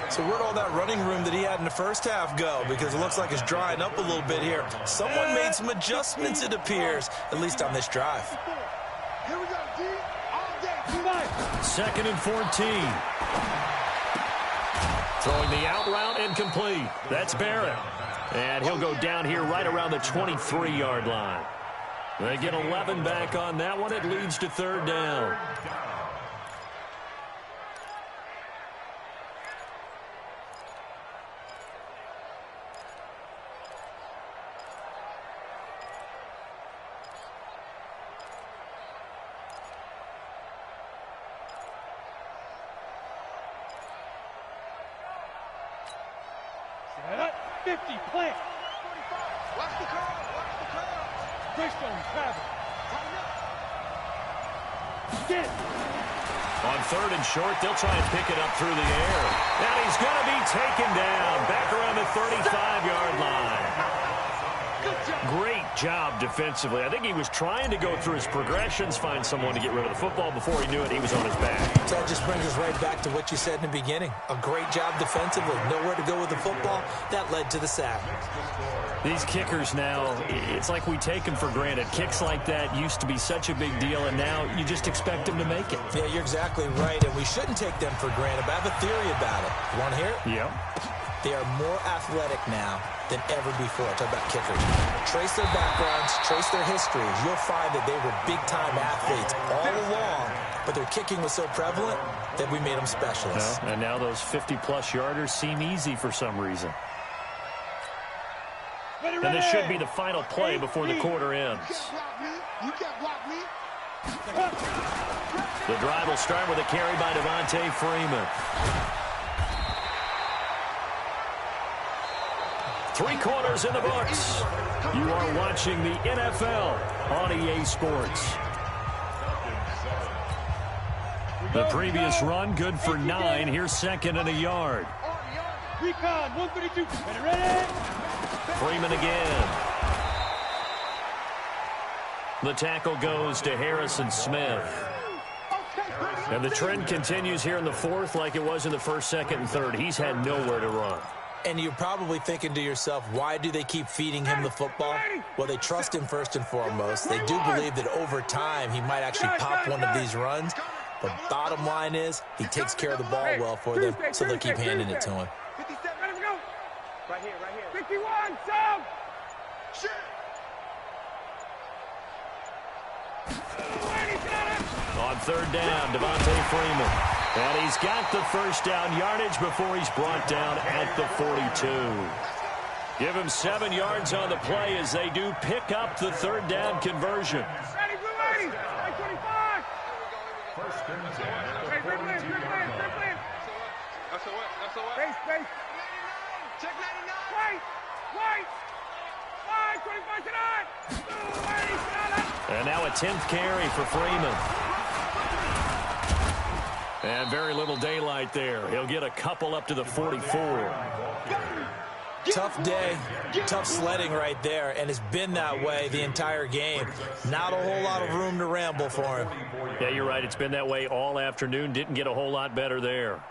So where'd all that running room that he had in the first half go? Because it looks like it's drying up a little bit here. Someone made some adjustments, it appears, at least on this drive. Here we go, D. All day. 2nd and 14. Throwing the out route incomplete. That's Barrett. And he'll go down here right around the 23-yard line. They get 11 back on that one. It leads to 3rd down. Set up. 50, plant. 45. Watch the curl. Watch the curl. Greystone, travel. Tighten up. Get. On 3rd and short, they'll try and pick it up through the air. And he's going to be taken down back around the 35-yard line. Great job defensively. I think he was trying to go through his progressions, find someone to get rid of the football. Before he knew it, he was on his back. So that just brings us right back to what you said in the beginning. A great job defensively. Nowhere to go with the football. That led to the sack. These kickers now, it's like we take them for granted. Kicks like that used to be such a big deal, and now you just expect them to make it. Yeah, you're exactly right, and we shouldn't take them for granted, but I have a theory about it. You want to hear it? Yep. They are more athletic now than ever before. Talk about kickers. Trace their backgrounds, trace their histories. You'll find that they were big-time athletes all along, but their kicking was so prevalent that we made them specialists. Well, and now those 50-plus yarders seem easy for some reason. And this should be the final play before the quarter ends. You can't block me. The drive will start with a carry by Devontae Freeman. 3 quarters in the books. You are watching the NFL on EA Sports. The previous run, good for 9. Here's 2nd and a yard. Recon, 132. Ready? Freeman again. The tackle goes to Harrison Smith. And the trend continues here in the 4th like it was in the 1st, 2nd, and 3rd. He's had nowhere to run. And you're probably thinking to yourself, why do they keep feeding him the football? Well, they trust him first and foremost. They do believe that over time he might actually pop one of these runs. But bottom line is he takes care of the ball well for them, so they'll keep handing it to him. 57, let him go. Right here, right here. 51, Sam. Shit. On 3rd down, Devontae Freeman. And he's got the first down yardage before he's brought down at the 42. Give him 7 yards on the play as they do pick up the 3rd down conversion. Ready, blue 80. 25. First and 10 at the Hey, 42-yard line. That's a what? That's a what? Base, base. Check 99. Wait. 25 tonight. And now a 10th carry for Freeman. And very little daylight there. He'll get a couple up to the 44. Tough day, tough sledding right there, and it's been that way the entire game. Not a whole lot of room to ramble for him. Yeah, you're right. It's been that way all afternoon. Didn't get a whole lot better there.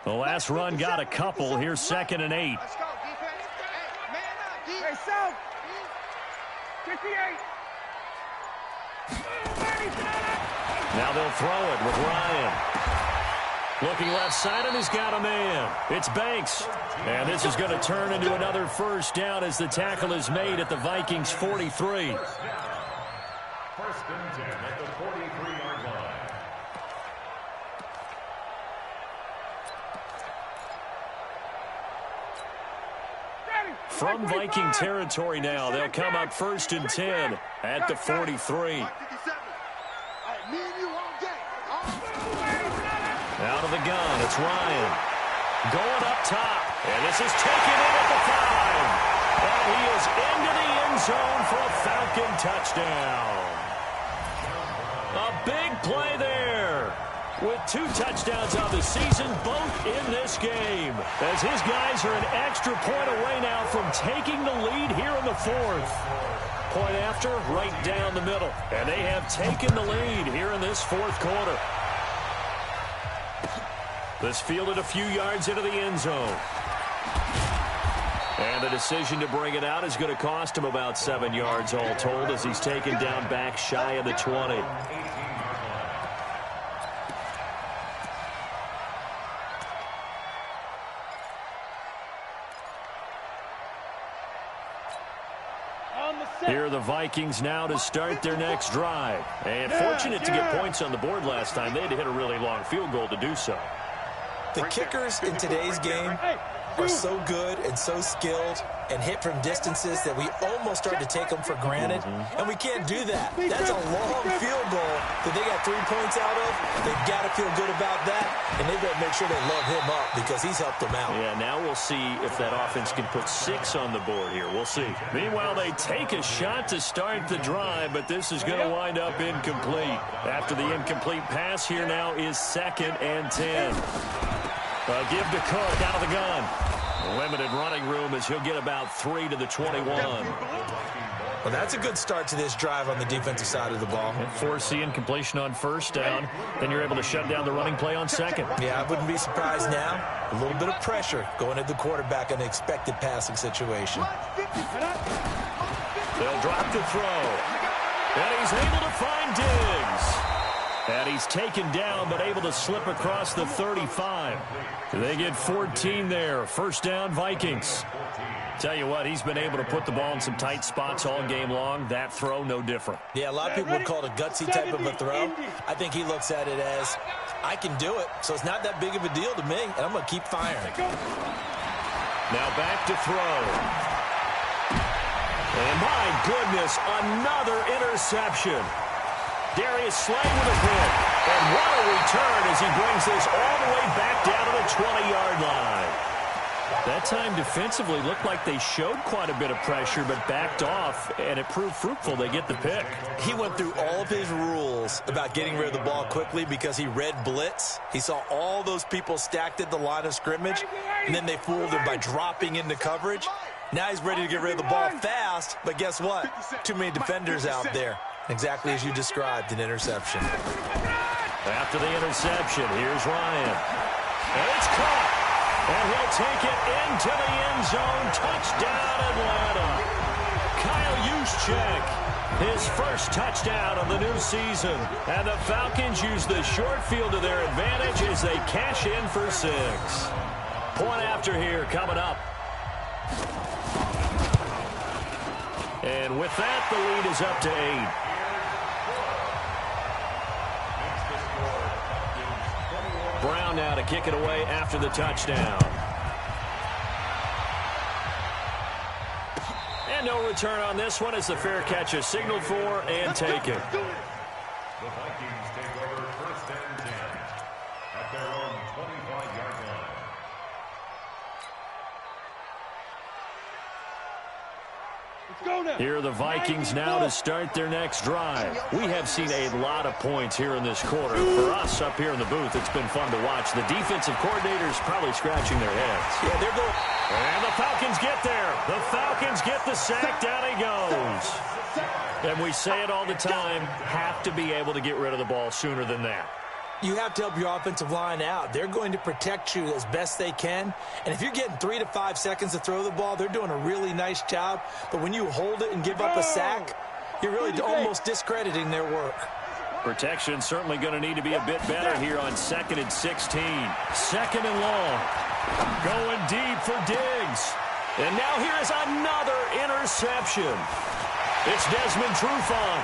The last run got a couple. Here's 2nd and 8. Let's go, defense. Hey, man up, defense. Hey, South. 58. Now they'll throw it with Ryan. Looking left side, and he's got a man. It's Banks. And this is going to turn into another first down as the tackle is made at the Vikings 43. First and 10 at the 43-yard line. From Viking territory now, they'll come up first and 10 at the 43. Out of the gun, it's Ryan. Going up top, and this is taken in at the 5. And he is into the end zone for a Falcon touchdown. A big play there. With 2 touchdowns on the season, both in this game. As his guys are an extra point away now from taking the lead here in the 4th. Point after, right down the middle. And they have taken the lead here in this 4th quarter. This fielded a few yards into the end zone. And the decision to bring it out is going to cost him about 7 yards all told as he's taken down back shy of the 20. Here are the Vikings now to start their next drive. And fortunate to get points on the board last time. They had to hit a really long field goal to do so. The kickers in today's game are so good and so skilled and hit from distances that we almost start to take them for granted. And we can't do that. That's a long field goal that they got 3 points out of. They've got to feel good about that. And they've got to make sure they love him up because he's helped them out. Yeah, now we'll see if that offense can put 6 on the board here. We'll see. Meanwhile, they take a shot to start the drive, but this is going to wind up incomplete. After the incomplete pass, here now is 2nd and 10. Give to Cook out of the gun. Limited running room as he'll get about 3 to the 21. Well, that's a good start to this drive on the defensive side of the ball. And force the incompletion on first down. Then you're able to shut down the running play on second. Yeah, I wouldn't be surprised now. A little bit of pressure going at the quarterback in an expected passing situation. They'll drop the throw. And he's able to find Diggs. And he's taken down, but able to slip across the 35. They get 14 there. First down, Vikings. Tell you what, he's been able to put the ball in some tight spots all game long. That throw, no different. Yeah, a lot of people would call it a gutsy type of a throw. I think he looks at it as, I can do it, so it's not that big of a deal to me, and I'm going to keep firing. Now back to throw. And my goodness, another interception. Darius Slay with a pick. And what a return as he brings this all the way back down to the 20-yard line. That time defensively looked like they showed quite a bit of pressure but backed off, and it proved fruitful. They get the pick. He went through all of his rules about getting rid of the ball quickly because he read blitz. He saw all those people stacked at the line of scrimmage, and then they fooled him by dropping into coverage. Now he's ready to get rid of the ball fast, but guess what? Too many defenders out there. Exactly as you described, an interception. After the interception, here's Ryan. And it's caught. And he'll take it into the end zone. Touchdown, Atlanta. Kyle Juszczyk, his first touchdown of the new season. And the Falcons use the short field to their advantage as they cash in for 6. Point after here coming up. And with that, the lead is up to 8. Brown now to kick it away after the touchdown. And no return on this one as the fair catch is signaled for and taken. The Vikings take over first and 10 at their own 25-yard line. Here are the Vikings now to start their next drive. We have seen a lot of points here in this quarter. For us up here in the booth, it's been fun to watch. The defensive coordinators probably scratching their heads. Yeah, they're going. And the Falcons get there. The Falcons get the sack. Down he goes. And we say it all the time, have to be able to get rid of the ball sooner than that. You have to help your offensive line out. They're going to protect you as best they can. And if you're getting 3 to 5 seconds to throw the ball, they're doing a really nice job. But when you hold it and give up a sack, you're really almost discrediting their work. Protection certainly going to need to be a bit better here on 2nd and 16. 2nd and long. Going deep for Diggs. And now here is another interception. It's Desmond Trufant.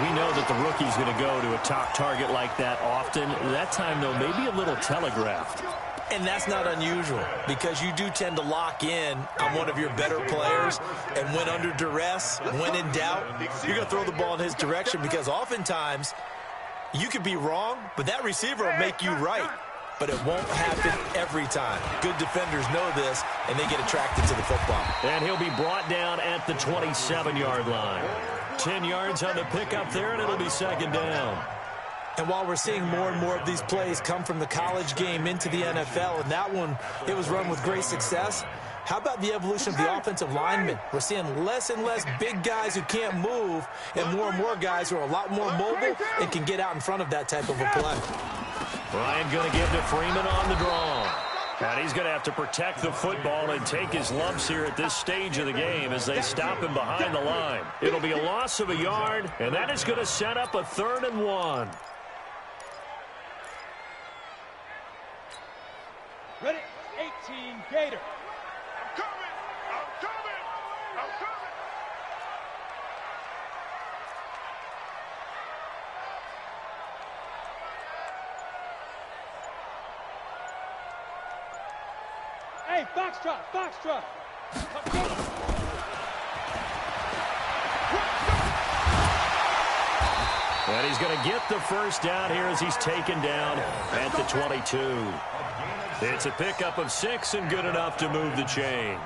We know that the rookie's going to go to a top target like that often. That time, though, maybe a little telegraphed. And that's not unusual because you do tend to lock in on one of your better players, and when under duress, when in doubt, you're going to throw the ball in his direction because oftentimes you could be wrong, but that receiver will make you right. But it won't happen every time. Good defenders know this, and they get attracted to the football. And he'll be brought down at the 27-yard line. 10 yards on the pickup there, and it'll be 2nd down. And while we're seeing more and more of these plays come from the college game into the NFL, and that one, it was run with great success, how about the evolution of the offensive linemen? We're seeing less and less big guys who can't move and more guys who are a lot more mobile and can get out in front of that type of a play. Ryan going to give to Freeman on the draw. And he's going to have to protect the football and take his lumps here at this stage of the game as they stop him behind the line. It'll be a loss of a yard, and that is going to set up a 3rd and 1. Ready? 18, Gator. I'm coming! I'm coming! I'm coming! Hey, foxtrot, foxtrot. And he's going to get the first down here as he's taken down at the 22. It's a pickup of 6 and good enough to move the chains.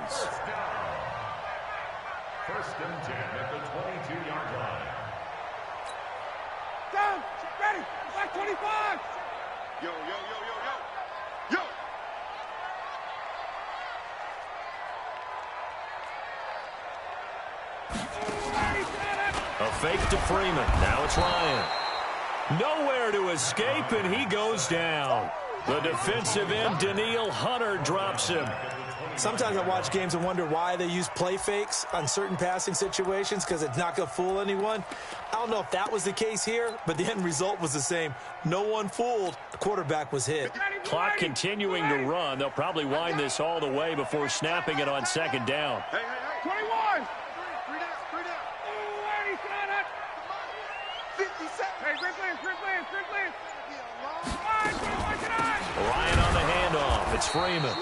1st and 10 at the 22-yard line. Down, ready, back 25. Yo, yo, yo, yo, yo. Yo! A fake to Freeman. Now it's Ryan. Nowhere to escape, and he goes down. The defensive end, Danielle Hunter, drops him. Sometimes I watch games and wonder why they use play fakes on certain passing situations because it's not going to fool anyone. I don't know if that was the case here, but the end result was the same. No one fooled. The quarterback was hit. Clock continuing to run. They'll probably wind this all the way before snapping it on 2nd down. Hey, hey, hey. 21. Three down, three down. Oh, he's got it. 50 seconds. Hey, great play. Ryan on the handoff. It's Freeman.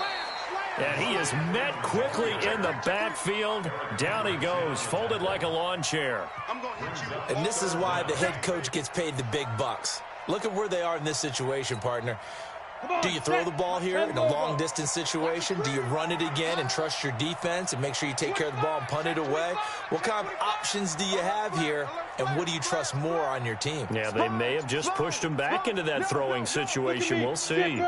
And he is met quickly in the backfield. Down he goes, folded like a lawn chair. I'm going to hit you. And this is why the head coach gets paid the big bucks. Look at where they are in this situation, partner. Do you throw the ball here in a long-distance situation? Do you run it again and trust your defense and make sure you take care of the ball and punt it away? What kind of options do you have here, and what do you trust more on your team? Yeah, they may have just pushed him back into that throwing situation. We'll see.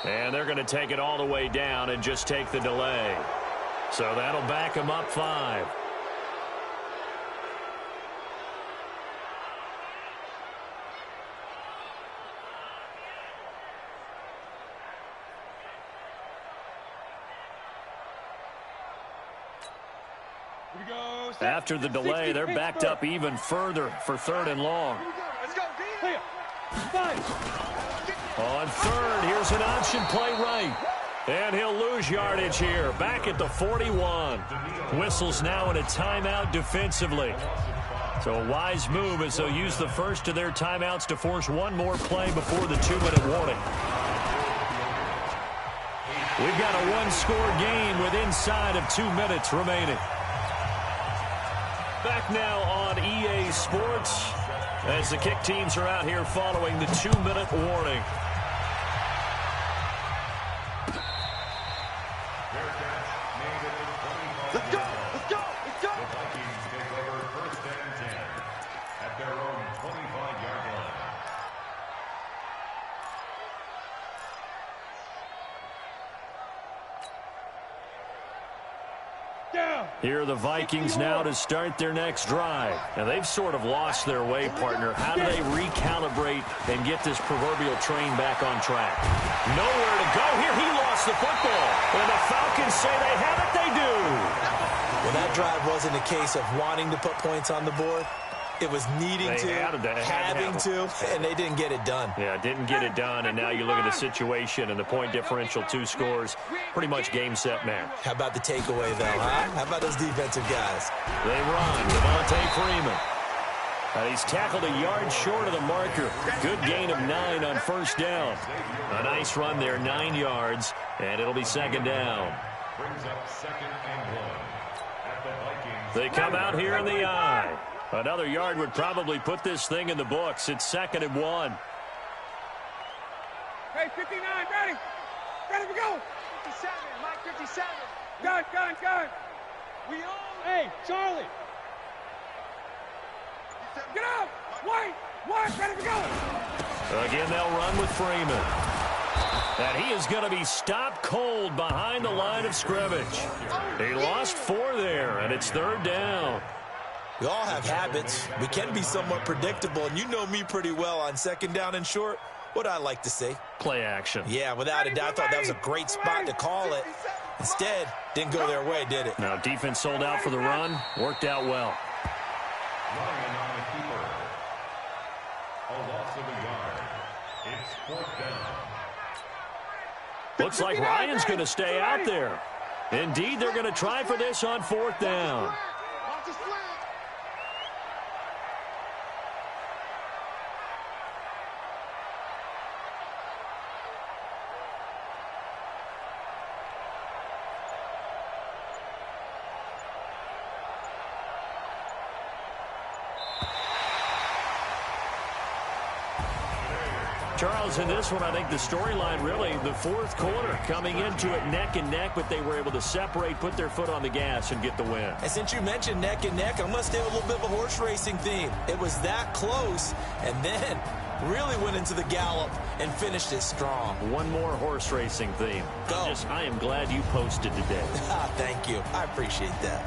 And they're going to take it all the way down and just take the delay. So that'll back him up 5. After the delay, they're backed up even further for 3rd and long. Let's go, Clear. 5. On 3rd, here's an option play right. And he'll lose yardage here, back at the 41. Whistles now in a timeout defensively. So a wise move as they'll use the first of their timeouts to force one more play before the 2-minute warning. We've got a one-score game with inside of 2 minutes remaining. Back now on EA Sports as the kick teams are out here following the 2-minute warning. Let's go, let's go, let's go. The Vikings take over 1st and 10 at their own 25-yard line. Here are the Vikings now to start their next drive. And they've sort of lost their way, partner. How do they recalibrate and get this proverbial train back on track? Nowhere to gets the football. And the Falcons say they have it. They do. Well, that drive wasn't a case of wanting to put points on the board. It was needing having to, and they didn't get it done. Yeah, didn't get it done, and now you look at the situation and the point differential, 2 scores, pretty much game, set, match. How about the takeaway, though, huh? How about those defensive guys? They run. Devontae Freeman. And he's tackled a yard short of the marker. Good gain of 9 on first down. A nice run there, 9 yards, and it'll be second down. Brings up 2nd and 1 at the Vikings. They come out here in the eye. Another yard would probably put this thing in the books. It's 2nd and 1. Hey, 59, ready? Ready to go. 57, Mike 57. Gun. We all. Hey, Charlie. Get up. White, ready to go. Again, they'll run with Freeman. And he is going to be stopped cold behind the line of scrimmage. He lost 4 there, and it's 3rd down. We all have habits. We can be somewhat predictable, and you know me pretty well on 2nd down and short. What I like to say? Play action. Yeah, without a doubt, I thought that was a great spot to call it. Instead, didn't go their way, did it? Now, defense sold out for the run. Worked out well. Ryan on the keeper. A loss of a yard. It's 4th down. Looks like Ryan's going to stay out there. Indeed, they're going to try for this on 4th down. Charles, in this one, I think the storyline really, the 4th quarter, coming into it neck and neck, but they were able to separate, put their foot on the gas, and get the win. And since you mentioned neck and neck, I'm going to stay with a little bit of a horse racing theme. It was that close, and then really went into the gallop and finished it strong. One more horse racing theme. Go. I am glad you posted today. Thank you. I appreciate that.